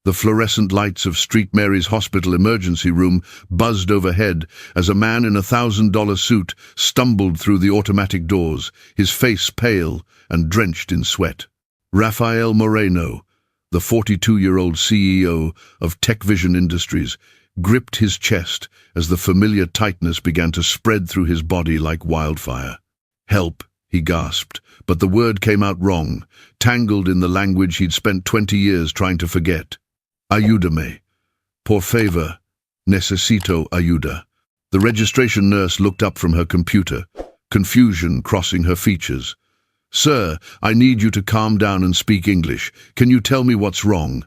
The fluorescent lights of St. Mary's Hospital emergency room buzzed overhead as a man in $1,000 suit stumbled through the automatic doors, his face pale and drenched in sweat. Rafael Moreno, the 42-year-old CEO of TechVision Industries, gripped his chest as the familiar tightness began to spread through his body like wildfire. "Help," he gasped, but the word came out wrong, tangled in the language he'd spent 20 years trying to forget. "Ayúdame. Por favor. Necesito ayuda." The registration nurse looked up from her computer, confusion crossing her features. "Sir, I need you to calm down and speak English. Can you tell me what's wrong?"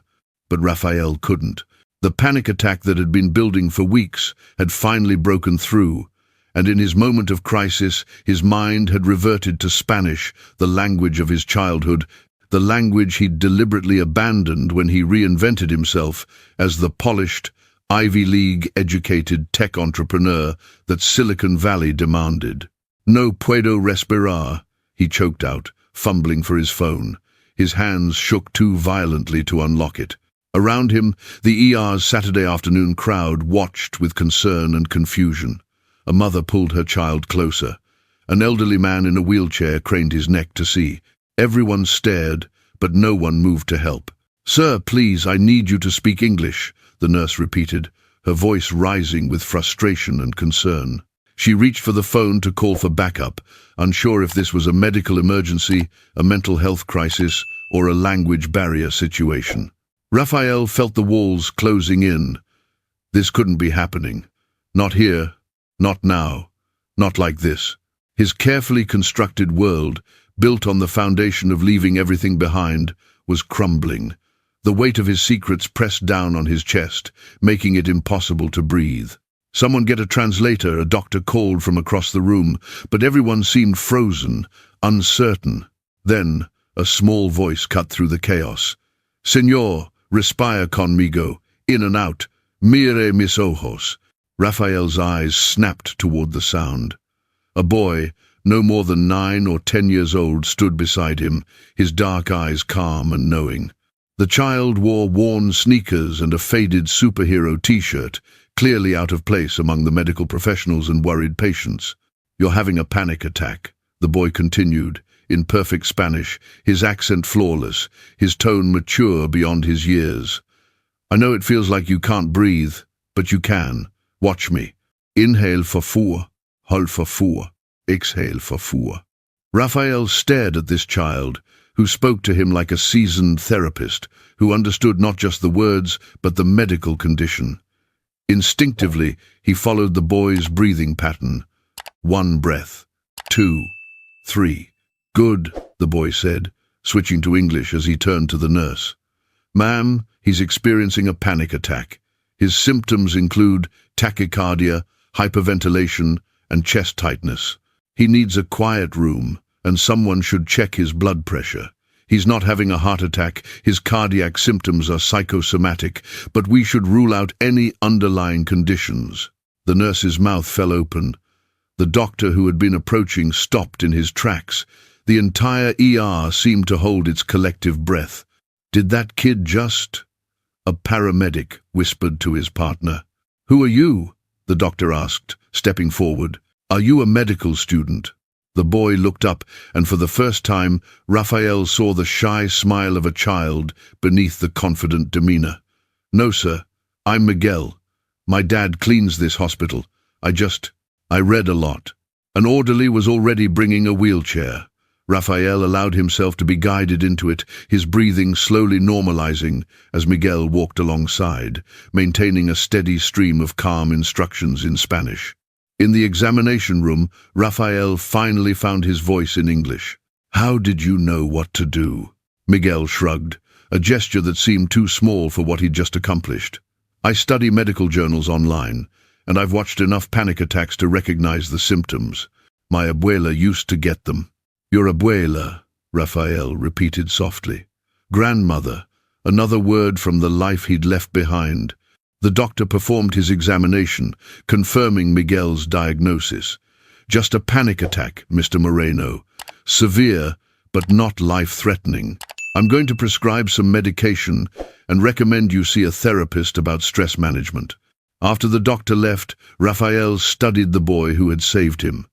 But Rafael couldn't. The panic attack that had been building for weeks had finally broken through, and in his moment of crisis, his mind had reverted to Spanish, the language of his childhood, the language he'd deliberately abandoned when he reinvented himself as the polished, Ivy League-educated tech entrepreneur that Silicon Valley demanded. "No puedo respirar," he choked out, fumbling for his phone. His hands shook too violently to unlock it. Around him, the ER's Saturday afternoon crowd watched with concern and confusion. A mother pulled her child closer. An elderly man in a wheelchair craned his neck to see. Everyone stared, but no one moved to help. "Sir, please, I need you to speak English," the nurse repeated, her voice rising with frustration and concern. She reached for the phone to call for backup, unsure if this was a medical emergency, a mental health crisis, or a language barrier situation. Rafael felt the walls closing in. This couldn't be happening. Not here, not now, not like this. His carefully constructed world, built on the foundation of leaving everything behind, was crumbling. The weight of his secrets pressed down on his chest, making it impossible to breathe. "Someone get a translator," a doctor called from across the room, but everyone seemed frozen, uncertain. Then, a small voice cut through the chaos. "Señor, respire conmigo, in and out, mire mis ojos." Rafael's eyes snapped toward the sound. A boy, no more than 9 or 10 years old, stood beside him, his dark eyes calm and knowing. The child wore worn sneakers and a faded superhero t-shirt, clearly out of place among the medical professionals and worried patients. "You're having a panic attack," the boy continued, in perfect Spanish, his accent flawless, his tone mature beyond his years. "I know it feels like you can't breathe, but you can. Watch me. Inhale for 4, hold for 4, exhale for 4. Rafael stared at this child, who spoke to him like a seasoned therapist, who understood not just the words, but the medical condition. Instinctively, he followed the boy's breathing pattern. 1 breath, 2, 3. "Good," the boy said, switching to English as he turned to the nurse. "Ma'am, he's experiencing a panic attack. His symptoms include tachycardia, hyperventilation, and chest tightness. He needs a quiet room, and someone should check his blood pressure. He's not having a heart attack, his cardiac symptoms are psychosomatic, but we should rule out any underlying conditions." The nurse's mouth fell open. The doctor who had been approaching stopped in his tracks. The entire ER seemed to hold its collective breath. "Did that kid just—" A paramedic whispered to his partner. "Who are you?" the doctor asked, stepping forward. "Are you a medical student?" The boy looked up, and for the first time, Rafael saw the shy smile of a child beneath the confident demeanor. "No, sir. I'm Miguel. My dad cleans this hospital. I read a lot." An orderly was already bringing a wheelchair. Rafael allowed himself to be guided into it, his breathing slowly normalizing as Miguel walked alongside, maintaining a steady stream of calm instructions in Spanish. In the examination room, Rafael finally found his voice in English. "How did you know what to do?" Miguel shrugged, a gesture that seemed too small for what he'd just accomplished. "I study medical journals online, and I've watched enough panic attacks to recognize the symptoms. My abuela used to get them." "Your abuela," Rafael repeated softly. "Grandmother," another word from the life he'd left behind. The doctor performed his examination, confirming Miguel's diagnosis. "Just a panic attack, Mr. Moreno. Severe, but not life-threatening." I'm going to prescribe some medication and recommend you see a therapist about stress management." After the doctor left, Raphael studied the boy who had saved him.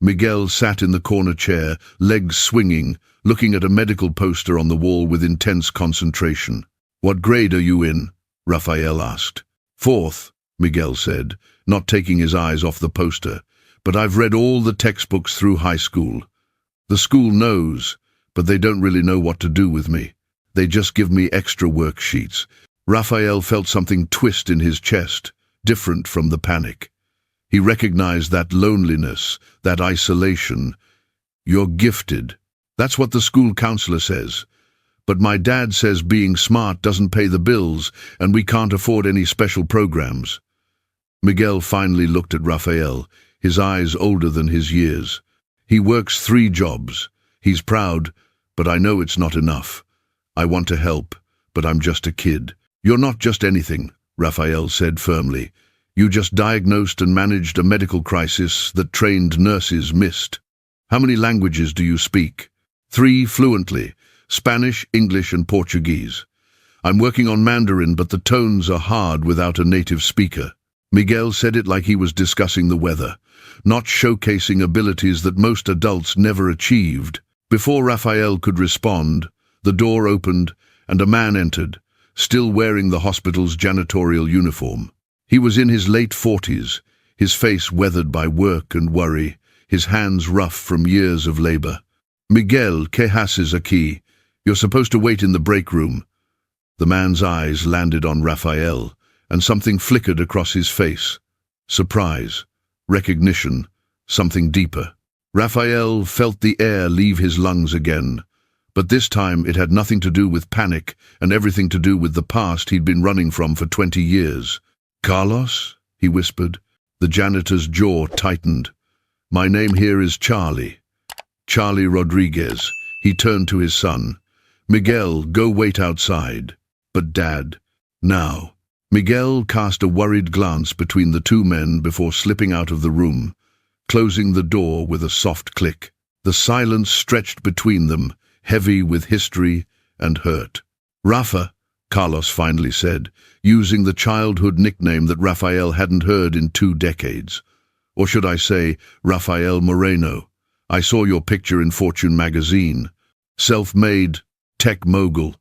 Miguel sat in the corner chair, legs swinging, looking at a medical poster on the wall with intense concentration. "What grade are you in?" Raphael asked. "Fourth," Miguel said, not taking his eyes off the poster. "But I've read all the textbooks through high school. The school knows, but they don't really know what to do with me. They just give me extra worksheets." Raphael felt something twist in his chest, different from the panic. He recognized that loneliness, that isolation. "You're gifted. That's what the school counselor says. But my dad says being smart doesn't pay the bills, and we can't afford any special programs." Miguel finally looked at Raphael, his eyes older than his years. "He works 3 jobs. He's proud, but I know it's not enough. I want to help, but I'm just a kid." "You're not just anything," Raphael said firmly. "You just diagnosed and managed a medical crisis that trained nurses missed. How many languages do you speak?" 3 fluently, Spanish, English, and Portuguese. "I'm working on Mandarin, but the tones are hard without a native speaker." Miguel said it like he was discussing the weather, not showcasing abilities that most adults never achieved. Before Raphael could respond, the door opened and a man entered, still wearing the hospital's janitorial uniform. He was in his late 40s, his face weathered by work and worry, his hands rough from years of labor. "Miguel, ¿qué haces aquí? You're supposed to wait in the break room." The man's eyes landed on Raphael, and something flickered across his face. Surprise, recognition, something deeper. Raphael felt the air leave his lungs again, but this time it had nothing to do with panic and everything to do with the past he'd been running from for 20 years. "Carlos?" he whispered. The janitor's jaw tightened. "My name here is Charlie. Charlie Rodriguez." He turned to his son. "Miguel, go wait outside." "But Dad, now." Miguel cast a worried glance between the 2 men before slipping out of the room, closing the door with a soft click. The silence stretched between them, heavy with history and hurt. "Rafa," Carlos finally said, using the childhood nickname that Raphael hadn't heard in 2 decades. "Or should I say, Rafael Moreno. I saw your picture in Fortune magazine. Self-made, tech mogul.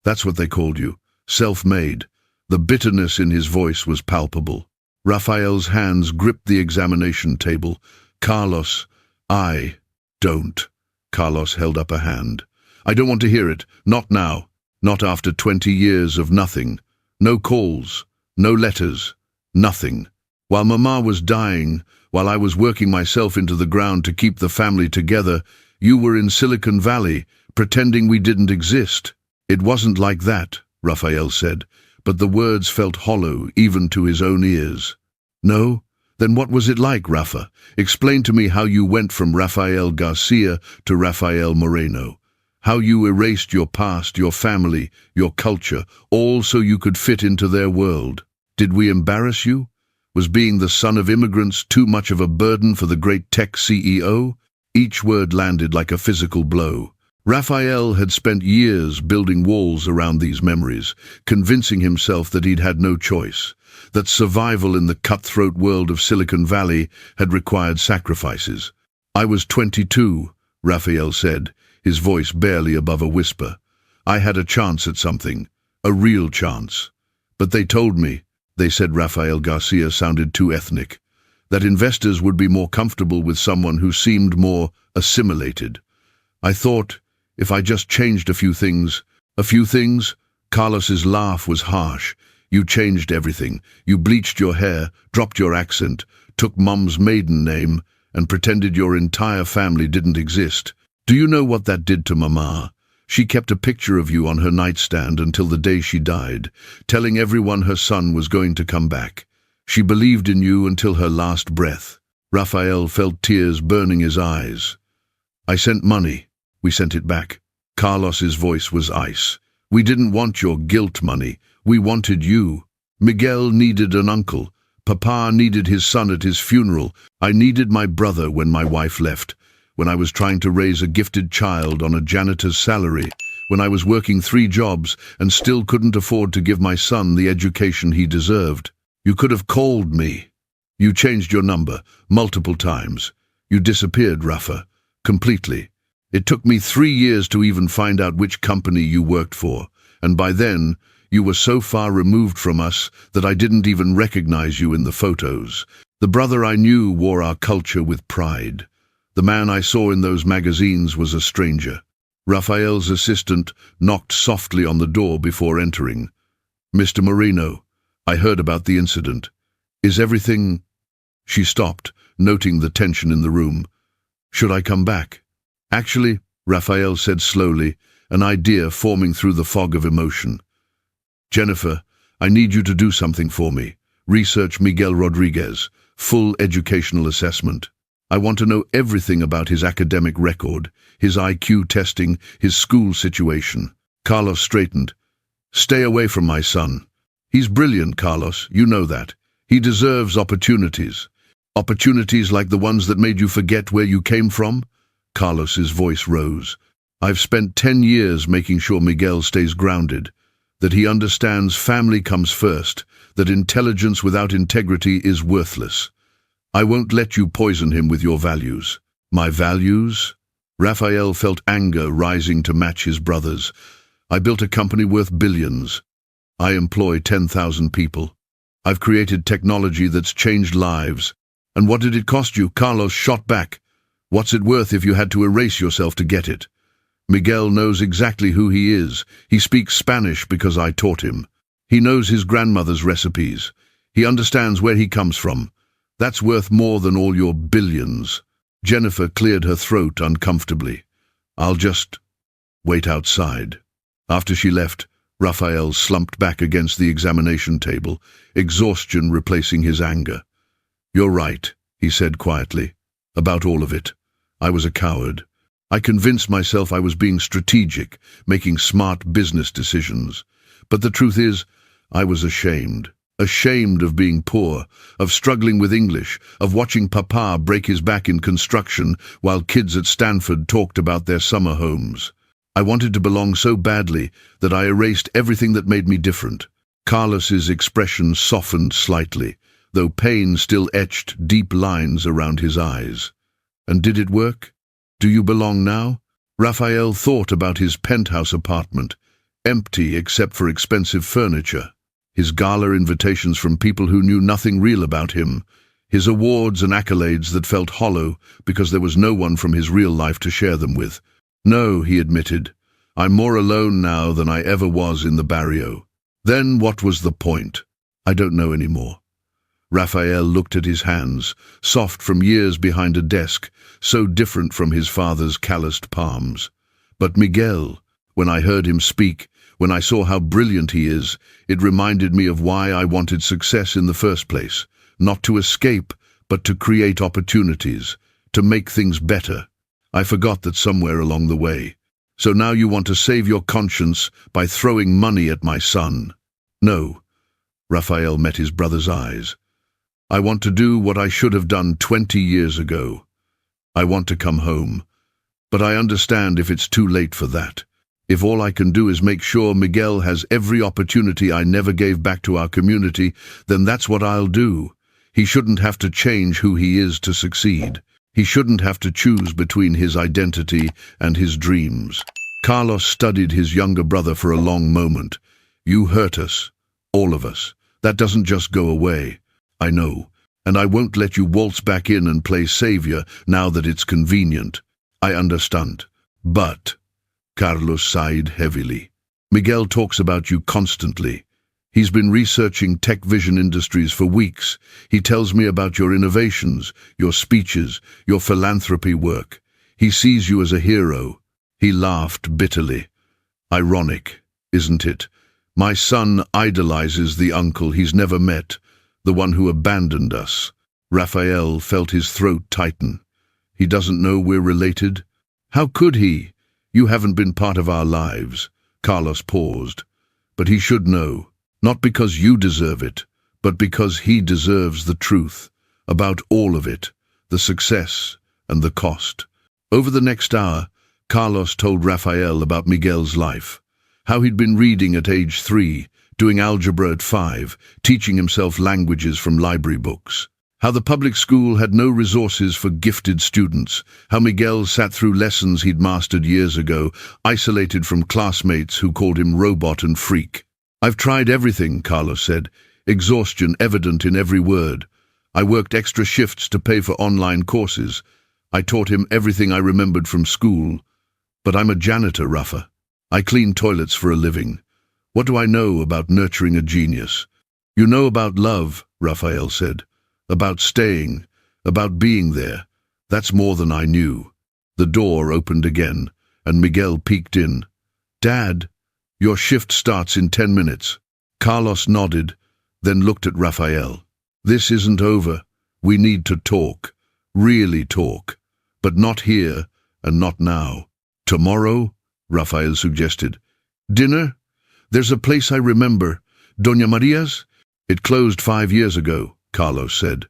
That's what they called you. Self-made." The bitterness in his voice was palpable. Raphael's hands gripped the examination table. "Carlos, I don't." Carlos held up a hand. "I don't want to hear it. Not now. Not after 20 years of nothing. No calls. No letters. Nothing. While Mama was dying, while I was working myself into the ground to keep the family together, you were in Silicon Valley, pretending we didn't exist." "It wasn't like that," Raphael said, but the words felt hollow even to his own ears. "No? Then what was it like, Rafa? Explain to me how you went from Rafael Garcia to Rafael Moreno. How you erased your past, your family, your culture, all so you could fit into their world. Did we embarrass you? Was being the son of immigrants too much of a burden for the great tech CEO?" Each word landed like a physical blow. Raphael had spent years building walls around these memories, convincing himself that he'd had no choice, that survival in the cutthroat world of Silicon Valley had required sacrifices. "I was 22, Raphael said, his voice barely above a whisper. "I had a chance at something, a real chance. But they told me," they said Rafael Garcia sounded too ethnic, "that investors would be more comfortable with someone who seemed more assimilated. I thought, if I just changed a few things..." "A few things?" Carlos's laugh was harsh. "You changed everything. You bleached your hair, dropped your accent, took Mom's maiden name, and pretended your entire family didn't exist. Do you know what that did to Mama? She kept a picture of you on her nightstand until the day she died, telling everyone her son was going to come back. She believed in you until her last breath." Raphael felt tears burning his eyes. "I sent money. We sent it back." Carlos's voice was ice. "We didn't want your guilt money. We wanted you. Miguel needed an uncle. Papa needed his son at his funeral. I needed my brother when my wife left. When I was trying to raise a gifted child on a janitor's salary. when I was working 3 jobs and still couldn't afford to give my son the education he deserved. You could have called me. You changed your number multiple times. You disappeared, Rafa, completely. It took me 3 years to even find out which company you worked for, and by then, you were so far removed from us that I didn't even recognize you in the photos. The brother I knew wore our culture with pride. The man I saw in those magazines was a stranger. Raphael's assistant knocked softly on the door before entering. "Mr. Moreno, I heard about the incident. Is everything—" She stopped, noting the tension in the room. "Should I come back?" "Actually," Raphael said slowly, an idea forming through the fog of emotion. "Jennifer, I need you to do something for me. Research Miguel Rodriguez, full educational assessment. I want to know everything about his academic record, his IQ testing, his school situation." Carlos straightened. "Stay away from my son. He's brilliant, Carlos, you know that. He deserves opportunities. Opportunities like the ones that made you forget where you came from?" Carlos's voice rose. "I've spent 10 years making sure Miguel stays grounded, that he understands family comes first, that intelligence without integrity is worthless. I won't let you poison him with your values." "My values?" Raphael felt anger rising to match his brother's. "I built a company worth billions. I employ 10,000 people. I've created technology that's changed lives. And what did it cost you?" Carlos shot back. "What's it worth if you had to erase yourself to get it? Miguel knows exactly who he is. He speaks Spanish because I taught him. He knows his grandmother's recipes. He understands where he comes from. That's worth more than all your billions." Jennifer cleared her throat uncomfortably. "I'll just wait outside." After she left, Raphael slumped back against the examination table, exhaustion replacing his anger. "You're right," he said quietly, "about all of it. I was a coward. I convinced myself I was being strategic, making smart business decisions. But the truth is, I was ashamed. Ashamed of being poor, of struggling with English, of watching Papa break his back in construction while kids at Stanford talked about their summer homes. I wanted to belong so badly that I erased everything that made me different." Carlos's expression softened slightly, though pain still etched deep lines around his eyes. "And did it work? Do you belong now?" Raphael thought about his penthouse apartment, empty except for expensive furniture, his gala invitations from people who knew nothing real about him, his awards and accolades that felt hollow because there was no one from his real life to share them with. "No," he admitted, "I'm more alone now than I ever was in the barrio." "Then what was the point?" "I don't know anymore." Raphael looked at his hands, soft from years behind a desk, so different from his father's calloused palms. "But Miguel, when I heard him speak, when I saw how brilliant he is, it reminded me of why I wanted success in the first place. Not to escape, but to create opportunities, to make things better. I forgot that somewhere along the way. So now you want to save your conscience by throwing money at my son?" "No." Raphael met his brother's eyes. "I want to do what I should have done 20 years ago. I want to come home. But I understand if it's too late for that. If all I can do is make sure Miguel has every opportunity I never gave back to our community, then that's what I'll do. He shouldn't have to change who he is to succeed. He shouldn't have to choose between his identity and his dreams." Carlos studied his younger brother for a long moment. "You hurt us, all of us. That doesn't just go away. I know, and I won't let you waltz back in and play savior now that it's convenient. I understand. But," Carlos sighed heavily, "Miguel talks about you constantly. He's been researching tech vision industries for weeks. He tells me about your innovations, your speeches, your philanthropy work. He sees you as a hero." He laughed bitterly. "Ironic, isn't it? My son idolizes the uncle he's never met, the one who abandoned us." Raphael felt his throat tighten. "He doesn't know we're related?" "How could he? You haven't been part of our lives." Carlos paused. "But he should know, not because you deserve it, but because he deserves the truth, about all of it, the success and the cost." Over the next hour, Carlos told Rafael about Miguel's life, how he'd been reading at age 3, doing algebra at 5, teaching himself languages from library books. How the public school had no resources for gifted students, how Miguel sat through lessons he'd mastered years ago, isolated from classmates who called him robot and freak. "I've tried everything," Carlos said, exhaustion evident in every word. "I worked extra shifts to pay for online courses. I taught him everything I remembered from school. But I'm a janitor, Rafa. I clean toilets for a living. What do I know about nurturing a genius?" "You know about love," Rafael said. "About staying, about being there. That's more than I knew." The door opened again, and Miguel peeked in. "Dad, your shift starts in 10 minutes. Carlos nodded, then looked at Rafael. "This isn't over. We need to talk. Really talk. But not here, and not now. Tomorrow?" Rafael suggested. "Dinner? There's a place I remember. Doña Maria's? It closed 5 years ago," Carlos said.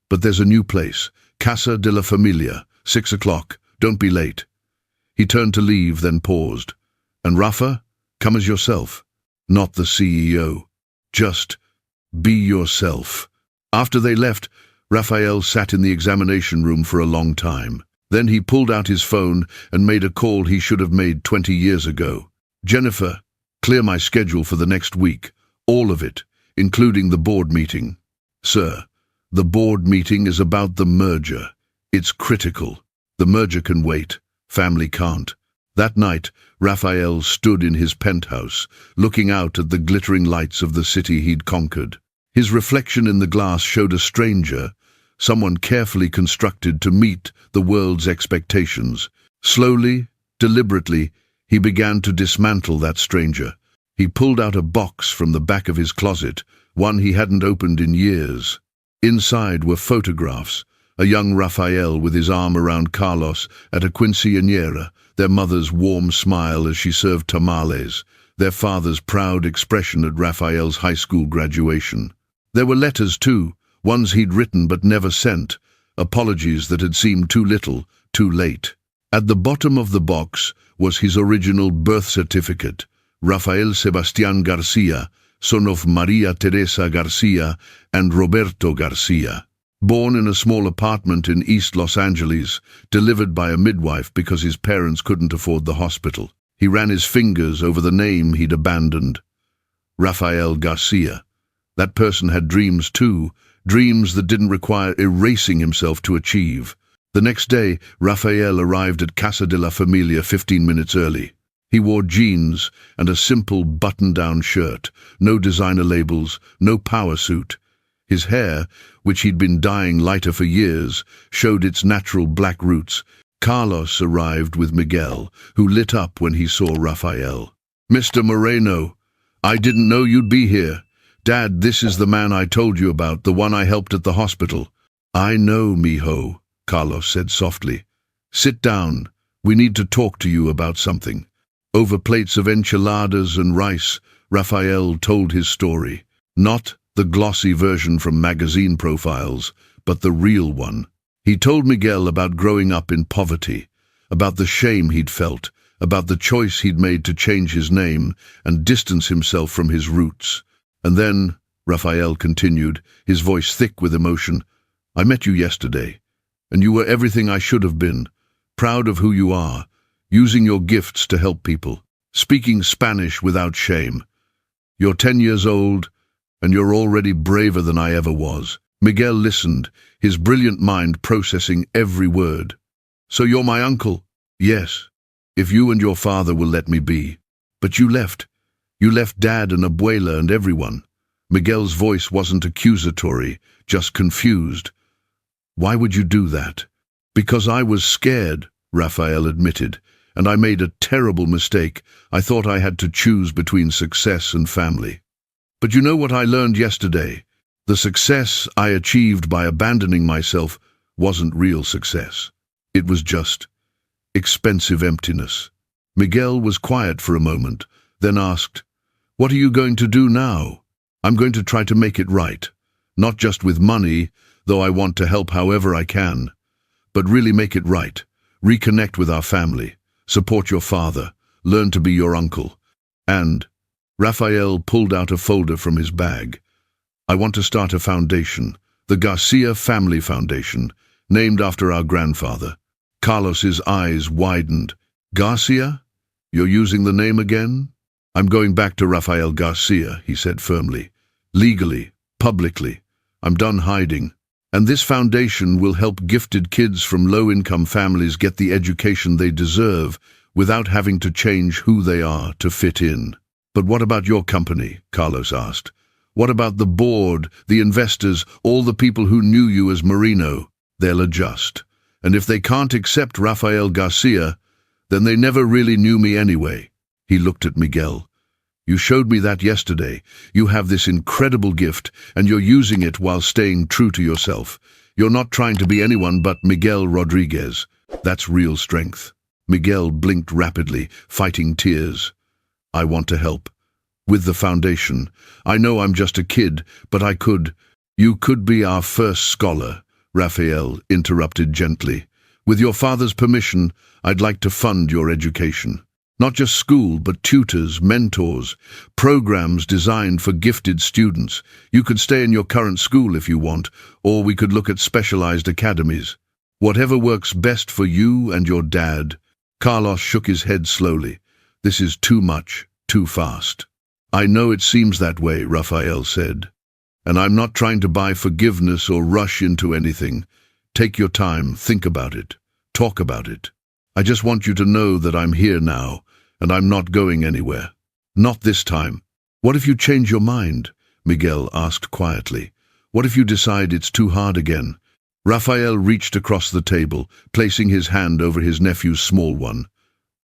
"But there's a new place, Casa de la Familia, 6 o'clock. Don't be late." He turned to leave, then paused. "And Rafa, come as yourself. Not the CEO. Just be yourself." After they left, Rafael sat in the examination room for a long time. Then he pulled out his phone and made a call he should have made 20 years ago. "Jennifer, clear my schedule for the next week. All of it, including the board meeting." "Sir, the board meeting is about the merger. It's critical. The merger can wait. Family can't." That night, Rafael stood in his penthouse, looking out at the glittering lights of the city he'd conquered. His reflection in the glass showed a stranger, someone carefully constructed to meet the world's expectations. Slowly, deliberately, he began to dismantle that stranger. He pulled out a box from the back of his closet, one he hadn't opened in years. Inside were photographs, a young Rafael with his arm around Carlos at a quinceañera, their mother's warm smile as she served tamales, their father's proud expression at Rafael's high school graduation. There were letters too, ones he'd written but never sent, apologies that had seemed too little, too late. At the bottom of the box was his original birth certificate, Rafael Sebastián García, son of María Teresa García and Roberto García. Born in a small apartment in East Los Angeles, delivered by a midwife because his parents couldn't afford the hospital. He ran his fingers over the name he'd abandoned. Rafael García. That person had dreams too, dreams that didn't require erasing himself to achieve. The next day, Rafael arrived at Casa de la Familia 15 minutes early. He wore jeans and a simple button-down shirt, no designer labels, no power suit. His hair, which he'd been dyeing lighter for years, showed its natural black roots. Carlos arrived with Miguel, who lit up when he saw Rafael. "Mr. Moreno, I didn't know you'd be here. Dad, this is the man I told you about, the one I helped at the hospital." "I know, mijo," Carlos said softly. "Sit down. We need to talk to you about something." Over plates of enchiladas and rice, Rafael told his story. Not the glossy version from magazine profiles, but the real one. He told Miguel about growing up in poverty, about the shame he'd felt, about the choice he'd made to change his name and distance himself from his roots. "And then," Rafael continued, his voice thick with emotion, "I met you yesterday, and you were everything I should have been, proud of who you are, using your gifts to help people, speaking Spanish without shame. You're 10 years old, and you're already braver than I ever was." Miguel listened, his brilliant mind processing every word. "So you're my uncle?" "Yes, if you and your father will let me be. But you left. You left Dad and Abuela and everyone." Miguel's voice wasn't accusatory, just confused. "Why would you do that?" "Because I was scared," Rafael admitted, "and I made a terrible mistake. I thought I had to choose between success and family. But you know what I learned yesterday? The success I achieved by abandoning myself wasn't real success. It was just expensive emptiness." Miguel was quiet for a moment, then asked, "What are you going to do now?" "I'm going to try to make it right. Not just with money, though I want to help however I can, but really make it right, reconnect with our family, Support your father. Learn to be your uncle. And Raphael pulled out a folder from his bag. I want to start a foundation, the Garcia Family Foundation, named after our grandfather. Carlos's eyes widened. Garcia? You're using the name again? I'm going back to Rafael Garcia, he said firmly. Legally, publicly. I'm done hiding. And this foundation will help gifted kids from low-income families get the education they deserve without having to change who they are to fit in. But what about your company? Carlos asked. What about the board, the investors, all the people who knew you as Marino? They'll adjust. And if they can't accept Rafael Garcia, then they never really knew me anyway. He looked at Miguel. You showed me that yesterday. You have this incredible gift, and you're using it while staying true to yourself. You're not trying to be anyone but Miguel Rodriguez. That's real strength. Miguel blinked rapidly, fighting tears. I want to help. With the foundation. I know I'm just a kid, but I could. You could be our first scholar, Raphael interrupted gently. With your father's permission, I'd like to fund your education. Not just school, but tutors, mentors, programs designed for gifted students. You could stay in your current school if you want, or we could look at specialized academies. Whatever works best for you and your dad. Carlos shook his head slowly. This is too much, too fast. I know it seems that way, Raphael said. And I'm not trying to buy forgiveness or rush into anything. Take your time, think about it, talk about it. I just want you to know that I'm here now, and I'm not going anywhere. Not this time. What if you change your mind? Miguel asked quietly. What if you decide it's too hard again? Raphael reached across the table, placing his hand over his nephew's small one.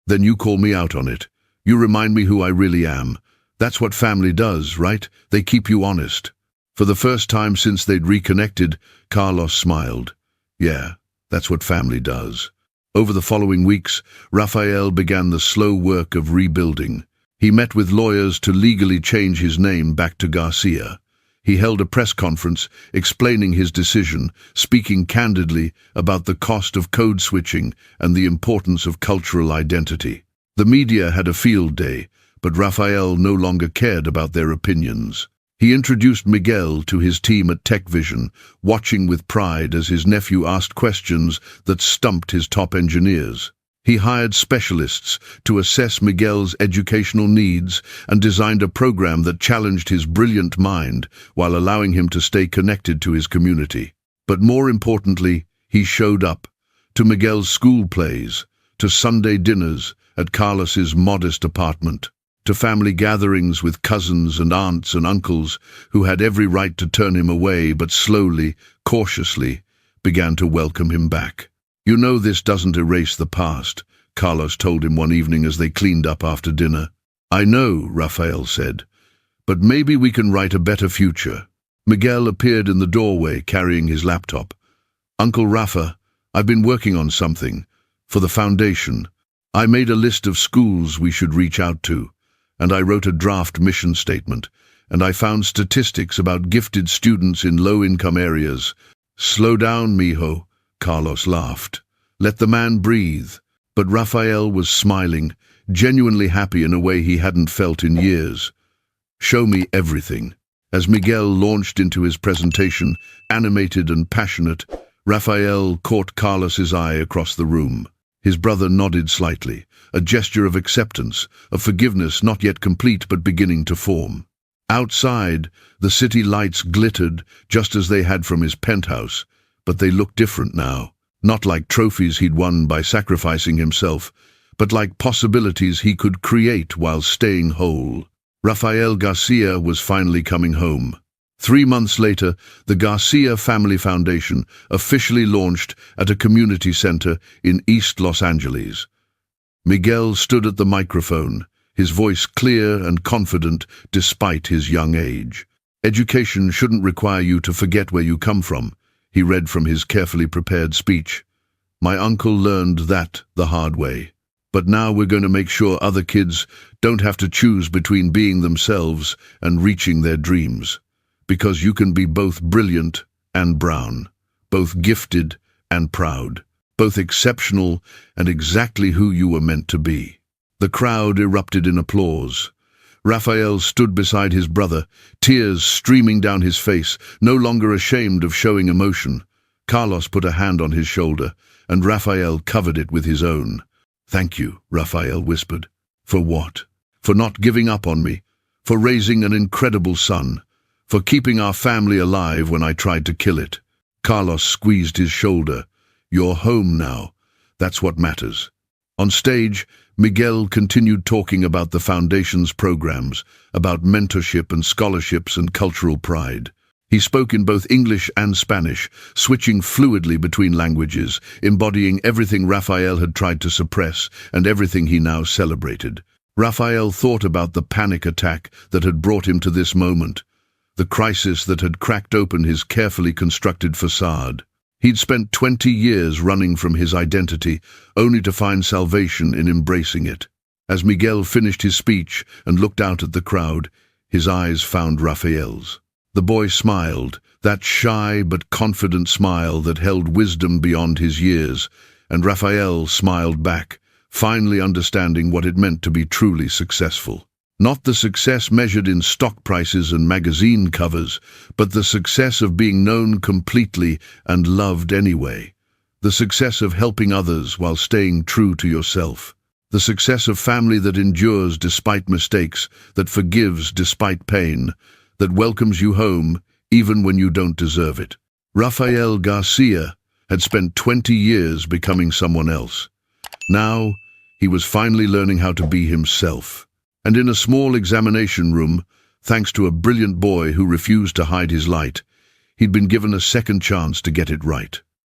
Then you call me out on it. You remind me who I really am. That's what family does, right? They keep you honest. For the first time since they'd reconnected, Carlos smiled. Yeah, that's what family does. Over the following weeks, Raphael began the slow work of rebuilding. He met with lawyers to legally change his name back to Garcia. He held a press conference explaining his decision, speaking candidly about the cost of code switching and the importance of cultural identity. The media had a field day, but Raphael no longer cared about their opinions. He introduced Miguel to his team at TechVision, watching with pride as his nephew asked questions that stumped his top engineers. He hired specialists to assess Miguel's educational needs and designed a program that challenged his brilliant mind while allowing him to stay connected to his community. But more importantly, he showed up to Miguel's school plays, to Sunday dinners at Carlos's modest apartment, to family gatherings with cousins and aunts and uncles who had every right to turn him away but slowly, cautiously, began to welcome him back. You know this doesn't erase the past, Carlos told him one evening as they cleaned up after dinner. I know, Raphael said, but maybe we can write a better future. Miguel appeared in the doorway carrying his laptop. Uncle Rafa, I've been working on something. For the foundation. I made a list of schools we should reach out to, and I wrote a draft mission statement, and I found statistics about gifted students in low-income areas. Slow down, mijo, Carlos laughed. Let the man breathe. But Raphael was smiling, genuinely happy in a way he hadn't felt in years. Show me everything. As Miguel launched into his presentation, animated and passionate, Raphael caught Carlos's eye across the room. His brother nodded slightly, a gesture of acceptance, of forgiveness not yet complete but beginning to form. Outside, the city lights glittered just as they had from his penthouse, but they looked different now, not like trophies he'd won by sacrificing himself, but like possibilities he could create while staying whole. Rafael Garcia was finally coming home. 3 months later, the Garcia Family Foundation officially launched at a community center in East Los Angeles. Miguel stood at the microphone, his voice clear and confident despite his young age. Education shouldn't require you to forget where you come from, he read from his carefully prepared speech. My uncle learned that the hard way. But now we're going to make sure other kids don't have to choose between being themselves and reaching their dreams. Because you can be both brilliant and brown, both gifted and proud, both exceptional and exactly who you were meant to be. The crowd erupted in applause. Raphael stood beside his brother, tears streaming down his face, no longer ashamed of showing emotion. Carlos put a hand on his shoulder, and Raphael covered it with his own. "Thank you," Raphael whispered. "For what? For not giving up on me, for raising an incredible son, for keeping our family alive when I tried to kill it." Carlos squeezed his shoulder. "You're home now. That's what matters." On stage, Miguel continued talking about the Foundation's programs, about mentorship and scholarships and cultural pride. He spoke in both English and Spanish, switching fluidly between languages, embodying everything Raphael had tried to suppress and everything he now celebrated. Raphael thought about the panic attack that had brought him to this moment, the crisis that had cracked open his carefully constructed facade. He'd spent 20 years running from his identity, only to find salvation in embracing it. As Miguel finished his speech and looked out at the crowd, his eyes found Raphael's. The boy smiled, that shy but confident smile that held wisdom beyond his years, and Raphael smiled back, finally understanding what it meant to be truly successful. Not the success measured in stock prices and magazine covers, but the success of being known completely and loved anyway. The success of helping others while staying true to yourself. The success of family that endures despite mistakes, that forgives despite pain, that welcomes you home even when you don't deserve it. Rafael Garcia had spent 20 years becoming someone else. Now, he was finally learning how to be himself. And in a small examination room, thanks to a brilliant boy who refused to hide his light, he'd been given a second chance to get it right.